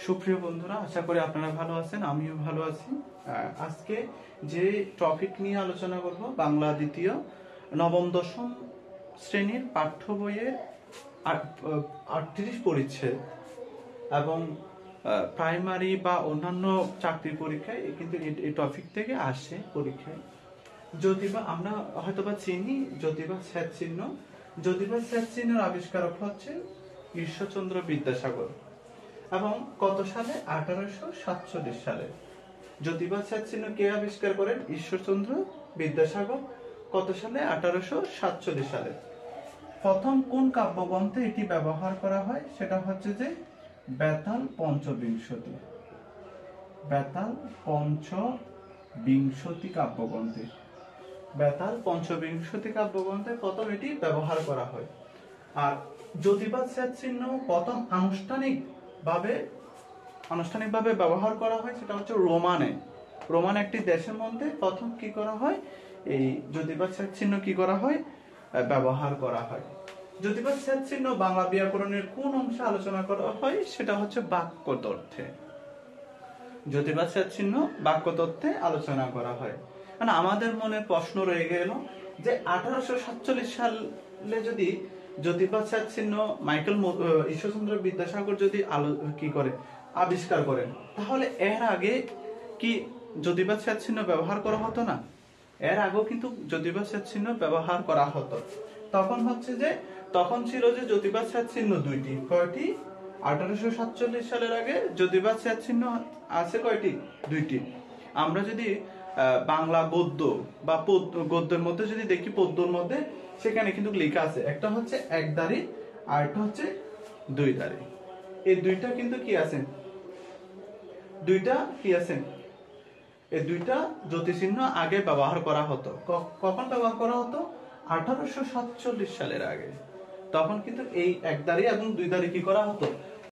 সুপ্রিয় বন্ধুরা, আশা করি আপনারা ভালো আছেন, আমিও ভালো আছি। আজকে যে টপিক নিয়ে আলোচনা করব, বাংলা দ্বিতীয় নবম দশম শ্রেণীর পাঠ্য বইয়ের 38 পরিচ্ছেদ এবং প্রাইমারি বা অন্যান্য চাকরি পরীক্ষায় কিন্তু এই টপিক থেকে আসে পরীক্ষায়। যদিবা আমরা হয়তোবা চিনি যদিবা স্যাট চিহ্ন, যদিবা স্যাট চিহ্নের আবিষ্কারক হচ্ছে ঈশ্বরচন্দ্র বিদ্যাসাগর এবং কত সালে? 1847 সালে। যদিবা স্যাট চিহ্ন কে আবিষ্কার করেন? ঈশ্বরচন্দ্র বিদ্যাসাগর। কত সালে? 1847 সালে। প্রথম কোন কাব্যগ্রন্থে এটি ব্যবহার করা হয়? সেটা হচ্ছে যে বেতাল পঞ্চবিংশতি। বেতাল পঞ্চবিংশতি কাব্যগ্রন্থে, বেতাল পঞ্চবিংশতি কাব্যগ্রন্থে প্রথম এটি ব্যবহার করা হয়। আর যদিবা স্যাট চিহ্ন প্রথম আনুষ্ঠানিকভাবে ব্যবহার করা হয় সেটা হচ্ছে রোমানে। রোমান একটি দেশের মধ্যে প্রথম কি করা হয়? এই যদিবা স্যাট চিহ্ন কি করা হয়? ব্যবহার করা হয়। যদিবা স্যাট চিহ্ন বাংলা ব্যাকরণের কোন অংশে আলোচনা করা হয়? সেটা হচ্ছে বাক্যতত্ত্বে। যদিবা স্যাট চিহ্ন বাক্যতত্ত্বে আলোচনা করা হয়। মানে আমাদের মনে প্রশ্ন রয়ে গেল যে 1847 সালে যদি যদিবা স্যাট চিহ্ন ঈশ্বরচন্দ্র বিদ্যাসাগর যদি আবিষ্কার করেন, তাহলে এর আগে কি যদিবা স্যাট চিহ্ন ব্যবহার করা হতো না? এর আগেও কিন্তু যদিবা স্যাট চিহ্ন ব্যবহার করা হতো। তখন ছিল যে যদিবা স্যাট চিহ্ন দুইটি। কয়টি? 1847 সালের আগে যদিবা স্যাট চিহ্ন আছে কয়টি? দুইটি। আমরা যদি বাংলা গদ্য বা গদ্যের মধ্যে যদি দেখি, পদ্যের মধ্যে সেখানে কিন্তু লেখা আছে, একটা হচ্ছে একদারি আর একটা হচ্ছে দুই দারি। এই দুইটা কিন্তু কি আছে? এই দুইটা জ্যোতিচিহ্ন আগে ব্যবহার করা হতো। কখন ব্যবহার করা হতো? 1847 সালের আগে। তখন কিন্তু এই একদারি এবং দুই দারি কি করা হতো?